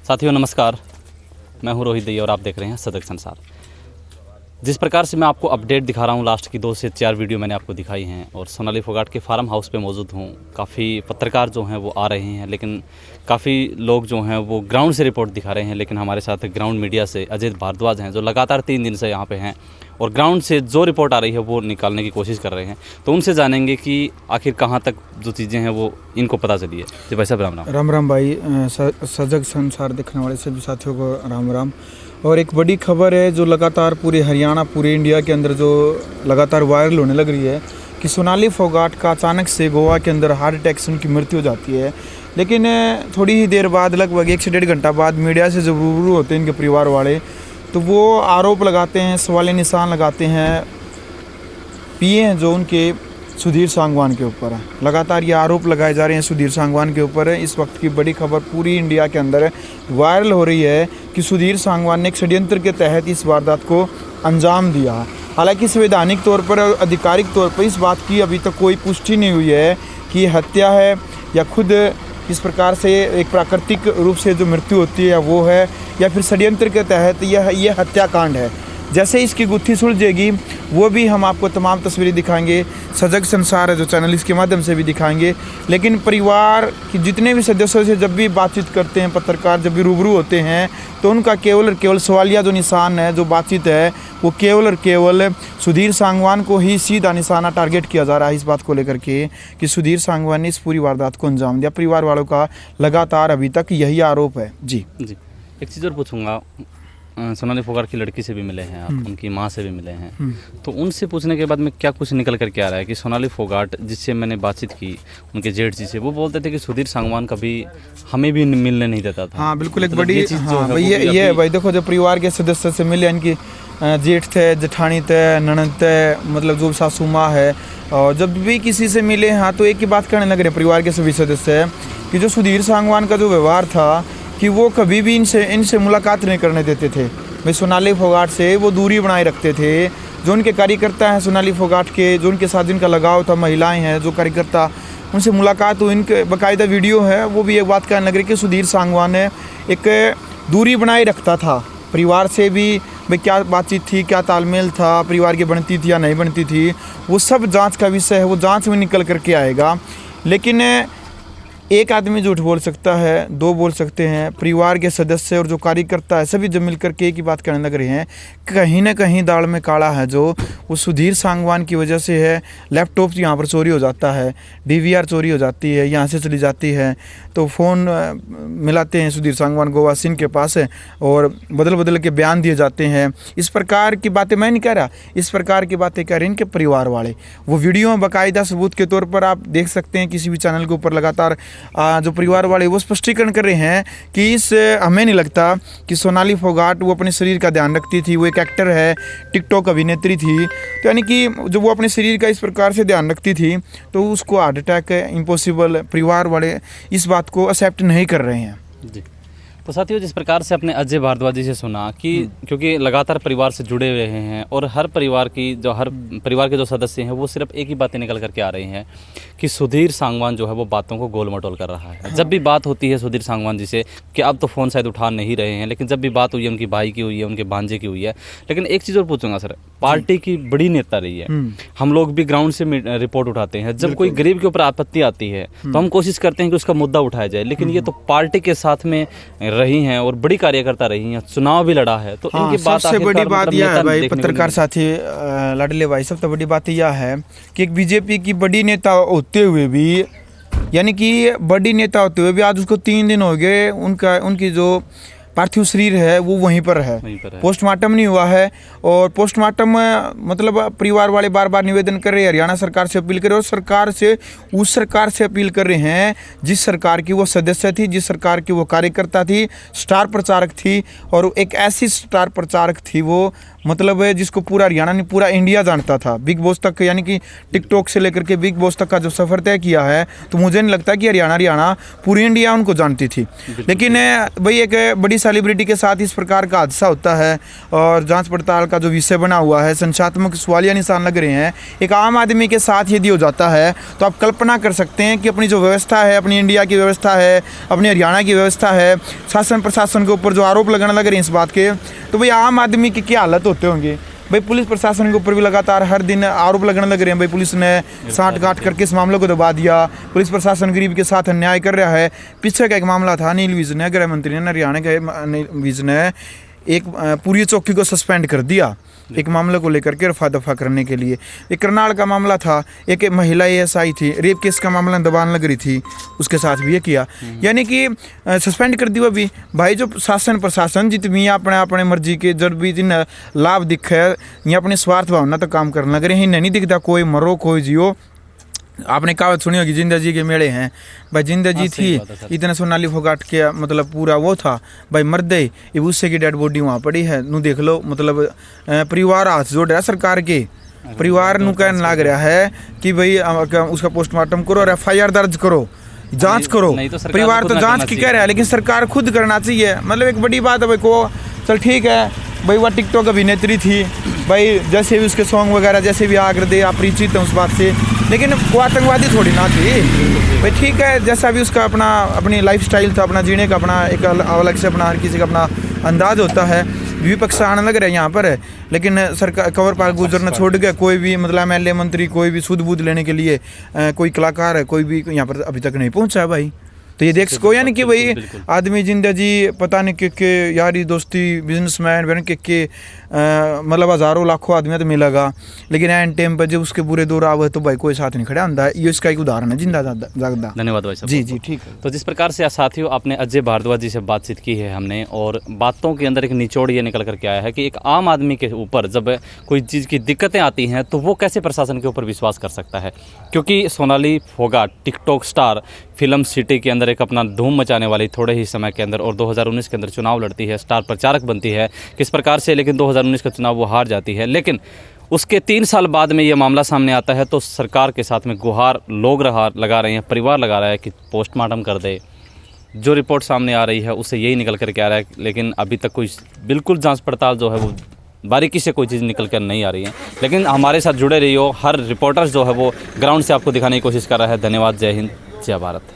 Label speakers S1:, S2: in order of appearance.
S1: साथियों नमस्कार, मैं हूं रोहित दैया और आप देख रहे हैं सजग संसार। जिस प्रकार से मैं आपको अपडेट दिखा रहा हूं, लास्ट की 2 से 4 वीडियो मैंने आपको दिखाई हैं और सोनाली फोगाट के फार्म हाउस पे मौजूद हूं। काफ़ी पत्रकार जो हैं वो आ रहे हैं, लेकिन काफ़ी लोग जो हैं वो ग्राउंड से रिपोर्ट दिखा रहे हैं। लेकिन हमारे साथ ग्राउंड मीडिया से अजय भारद्वाज हैं, जो लगातार 3 दिन से यहाँ पे हैं और ग्राउंड से जो रिपोर्ट आ रही है वो निकालने की कोशिश कर रहे हैं। तो उनसे जानेंगे कि आखिर कहाँ तक जो चीज़ें हैं वो इनको पता चली है। जी भाई साहब, राम राम।
S2: राम राम भाई, सजग संसार देखने वाले सभी साथियों को राम राम। और एक बड़ी खबर है जो लगातार पूरे हरियाणा, पूरे इंडिया के अंदर जो लगातार वायरल होने लग रही है कि सोनाली फोगाट का अचानक से गोवा के अंदर हार्ट अटैक से उनकी मृत्यु हो जाती है। लेकिन थोड़ी ही देर बाद, लगभग 1 से 1.5 घंटा बाद, मीडिया से जब रूबरू होते हैं इनके परिवार वाले, तो वो आरोप लगाते हैं, सवाल निशान लगाते हैं पीए हैं जो उनके सुधीर सांगवान के ऊपर है। लगातार ये आरोप लगाए जा रहे हैं सुधीर सांगवान के ऊपर है। इस वक्त की बड़ी खबर पूरी इंडिया के अंदर वायरल हो रही है कि सुधीर सांगवान ने एक षड्यंत्र के तहत इस वारदात को अंजाम दिया। हालांकि संवैधानिक तौर पर और आधिकारिक तौर पर इस बात की अभी तक कोई पुष्टि नहीं हुई है कि ये हत्या है या खुद इस प्रकार से एक प्राकृतिक रूप से जो मृत्यु होती है या वो है, या फिर षड्यंत्र के तहत यह हत्याकांड है। जैसे इसकी गुत्थी सुलझेगी वो भी हम आपको तमाम तस्वीरें दिखाएंगे, सजग संसार है जो चैनल, इसके माध्यम से भी दिखाएंगे। लेकिन परिवार की जितने भी सदस्यों से जब भी बातचीत करते हैं पत्रकार, जब भी रूबरू होते हैं, तो उनका केवल और केवल सवालिया जो निशान है, जो बातचीत है, वो केवल और केवल सुधीर सांगवान को ही सीधा निशाना टारगेट किया जा रहा है इस बात को लेकर के कि सुधीर सांगवान ने इस पूरी वारदात को अंजाम दिया। परिवार वालों का लगातार अभी तक यही आरोप है। जी,
S1: एक चीज़ और पूछूंगा, सोनाली फोगाट की लड़की से भी मिले हैं आप, उनकी माँ से भी मिले हैं, तो उनसे पूछने के बाद में क्या कुछ निकल कर के आ रहा है कि सोनाली फोगाट जिससे मैंने बातचीत की, उनके जेठ जी से, वो बोलते थे कि सुधीर सांगवान कभी हमें भी मिलने नहीं देता था।
S2: हाँ बिल्कुल, एक
S1: मतलब
S2: बड़ी ये भाई देखो, जो परिवार के सदस्य से मिले, इनकी जेठ थे, जेठानी थे, ननद थे, मतलब जो सासू माँ है, और जब भी किसी से मिले हाँ तो एक ही बात कहने लग रहे परिवार के सभी सदस्य कि जो सुधीर सांगवान का जो व्यवहार था कि वो कभी भी इनसे मुलाकात नहीं करने देते थे। भाई सोनाली फोगाट से वो दूरी बनाए रखते थे। जो उनके कार्यकर्ता हैं सोनाली फोगाट के, जो उनके साथ जिनका लगाव था, महिलाएं हैं जो कार्यकर्ता, उनसे मुलाकात हुई, इनके बाकायदा वीडियो है, वो भी एक बात कहने लग रही कि सुधीर सांगवान ने एक दूरी बनाए रखता था परिवार से भी। भाई क्या बातचीत थी, क्या तालमेल था, परिवार की बनती थी या नहीं बनती थी, वो सब जाँच का विषय है, वो जाँच में निकल करके आएगा। लेकिन एक आदमी झूठ बोल सकता है, 2 बोल सकते हैं, परिवार के सदस्य और जो कार्यकर्ता है सभी जब मिल करके एक ही बात कहने लग रहे हैं, कहीं ना कहीं दाल में काला है जो वो सुधीर सांगवान की वजह से है। लैपटॉप यहाँ पर चोरी हो जाता है, DVR चोरी हो जाती है, यहाँ से चली जाती है, तो फ़ोन मिलाते हैं सुधीर सांगवान गोवा सिंह के पास है और बदल बदल के बयान दिए जाते हैं। इस प्रकार की बातें मैं नहीं कह रहा, इस प्रकार की बातें कह रहे हैं इनके परिवार वाले। वो वीडियो बाकायदा सबूत के तौर पर आप देख सकते हैं किसी भी चैनल के ऊपर। लगातार जो परिवार वाले वो स्पष्टीकरण कर रहे हैं कि हमें नहीं लगता कि सोनाली फोगाट वो अपने शरीर का ध्यान रखती थी। वो एक एक्टर है, टिकटॉक अभिनेत्री थी, तो यानी कि जब वो अपने शरीर का इस प्रकार से ध्यान रखती थी तो उसको हार्ट अटैक इम्पॉसिबल। परिवार वाले इस बात को एक्सेप्ट नहीं कर रहे हैं।
S1: जी, तो साथियों जिस प्रकार से अपने अजय भारद्वाज जी से सुना कि क्योंकि लगातार परिवार से जुड़े हुए हैं और हर परिवार के जो सदस्य हैं वो सिर्फ एक ही बातें निकल करके आ रही हैं कि सुधीर सांगवान जो है वो बातों को गोल मटोल कर रहा है। जब भी बात होती है सुधीर सांगवान जी से कि अब तो फ़ोन शायद उठा नहीं रहे हैं, लेकिन जब भी बात हुई है उनकी भाई की हुई है, उनके भांजे की हुई है। लेकिन एक चीज़ और पूछूंगा सर, पार्टी की बड़ी नेता रही है, हम लोग भी ग्राउंड से रिपोर्ट उठाते हैं, जब कोई गरीब के ऊपर आपत्ति आती है तो हम कोशिश करते हैं कि उसका मुद्दा उठाया जाए। लेकिन ये तो पार्टी के साथ में रही हैं और बड़ी कार्यकर्ता रही हैं, चुनाव भी लड़ा है, तो इनकी बात
S2: सबसे बड़ी बात यह है भाई, पत्रकार साथी लाडले भाई, सबसे बड़ी बात यह है कि एक बीजेपी की बड़ी नेता होते हुए भी, यानी कि बड़ी नेता होते हुए भी आज उसको 3 दिन हो गए, उनकी जो पार्थिव शरीर है वो वहीं पर है, पोस्टमार्टम नहीं हुआ है। और पोस्टमार्टम मतलब परिवार वाले बार बार निवेदन कर रहे हैं, हरियाणा सरकार से अपील कर रहे हैं और सरकार से, उस सरकार से अपील कर रहे हैं जिस सरकार की वो सदस्य थी, जिस सरकार की वो कार्यकर्ता थी, स्टार प्रचारक थी। और एक ऐसी स्टार प्रचारक थी वो मतलब है जिसको पूरा हरियाणा नहीं पूरा इंडिया जानता था बिग बॉस तक, यानी कि टिकटॉक से लेकर के बिग बॉस तक का जो सफ़र तय किया है, तो मुझे नहीं लगता कि हरियाणा पूरी इंडिया उनको जानती थी। लेकिन भाई एक बड़ी सेलिब्रिटी के साथ इस प्रकार का हादसा होता है और जांच पड़ताल का जो विषय बना हुआ है, संख्यात्मक सवालिया निशान लग रहे हैं, एक आम आदमी के साथ यदि हो जाता है तो आप कल्पना कर सकते हैं कि अपनी जो व्यवस्था है, अपनी इंडिया की व्यवस्था है, अपनी हरियाणा की व्यवस्था है, शासन प्रशासन के ऊपर जो आरोप लगाने लग रहे हैं इस बात के, तो भाई आम आदमी की क्या हालत होते होंगे। भाई पुलिस प्रशासन के ऊपर भी लगातार हर दिन आरोप लगने लग रहे हैं, भाई पुलिस ने साठ गांठ करके इस मामले को दबा दिया, पुलिस प्रशासन गरीब के साथ अन्याय कर रहा है। पीछे का एक मामला था, अनिल विज ने, गृह मंत्री ने, हरियाणा के अनिल विज ने एक पूरी चौकी को सस्पेंड कर दिया एक मामले को लेकर के रफा दफा करने के लिए। एक करनाल का मामला था, एक महिला ASI थी, रेप केस का मामला दबान लग रही थी, उसके साथ भी ये किया, यानी कि सस्पेंड कर दिया। भी भाई जो शासन प्रशासन जितनी अपने अपने मर्जी के जब भी जिन लाभ दिखे या अपने स्वार्थ भावना तक काम करने लग रहे हैं, नहीं दिखता कोई मरो कोई जियो। आपने कहावत सुनी होगी जिंदा जी के मेले हैं, भाई जिंदा जी थी इतना सोनाली फोगाट के मतलब पूरा वो था, भाई मर गए, ये उससे की डेड बॉडी वहाँ पड़ी है। नू देख लो, मतलब परिवार हाथ जोड़ रहा है सरकार के, परिवार नू कहने लग रहा है कि भाई उसका पोस्टमार्टम करो और FIR दर्ज करो, जांच करो। परिवार तो जांच की कह रहा है, लेकिन सरकार खुद करना चाहिए। मतलब एक बड़ी बात है भाई को, चल ठीक है भाई वह टिकटॉक अभिनेत्री थी, भाई जैसे भी उसके सॉन्ग वगैरह जैसे भी आकर दे, आप परिचित हैं उस बात से, लेकिन वो आतंकवादी थोड़ी ना थी भाई। ठीक है जैसा भी उसका अपना अपनी लाइफस्टाइल था, अपना जीने का अपना एक अलग से अपना हर किसी का अपना अंदाज होता है। विपक्ष आने लग रहा है यहाँ पर, लेकिन सरकार कंवर पाल गुजरना छोड़ के कोई भी मतलब MLA मंत्री कोई भी सूद बूद लेने के लिए कोई कलाकार है कोई भी यहाँ पर अभी तक नहीं पहुँचा है भाई। तो ये देख सको यानी कि भाई आदमी जिंदा जी पता नहीं के यारी दोस्ती बिजनेसमैन बन के मतलब हज़ारों लाखों आदमी तो मिलेगा, लेकिन एंड टाइम पर जब उसके बुरे दौर आवे तो भाई कोई साथ नहीं खड़ा होता है। ये इसका एक उदाहरण है जिंदा जागदा।
S1: धन्यवाद भाई साहब।
S2: जी ठीक है।
S1: तो जिस प्रकार से साथियों आपने अजय भारद्वाज जी से बातचीत की है हमने, और बातों के अंदर एक निचोड़ ये निकल करके आया है कि एक आम आदमी के ऊपर जब कोई चीज़ की दिक्कतें आती हैं तो वो कैसे प्रशासन के ऊपर विश्वास कर सकता है। क्योंकि Sonali Phogat TikTok star film city के अंदर एक अपना धूम मचाने वाली थोड़े ही समय के अंदर, और 2019 के अंदर चुनाव लड़ती है, स्टार प्रचारक बनती है किस प्रकार से, लेकिन 2019 का चुनाव वो हार जाती है। लेकिन उसके 3 साल बाद में ये मामला सामने आता है तो सरकार के साथ में गुहार लोग लगा रहे हैं, परिवार लगा रहा है कि पोस्टमार्टम कर दे। जो रिपोर्ट सामने आ रही है उससे यही निकल करके आ रहा है, लेकिन अभी तक कोई बिल्कुल जांच पड़ताल जो है वो बारीकी से कोई चीज़ निकल कर नहीं आ रही है। लेकिन हमारे साथ जुड़े रहिए, हर रिपोर्टर्स जो है वो ग्राउंड से आपको दिखाने की कोशिश कर रहा है। धन्यवाद, जय हिंद, जय भारत।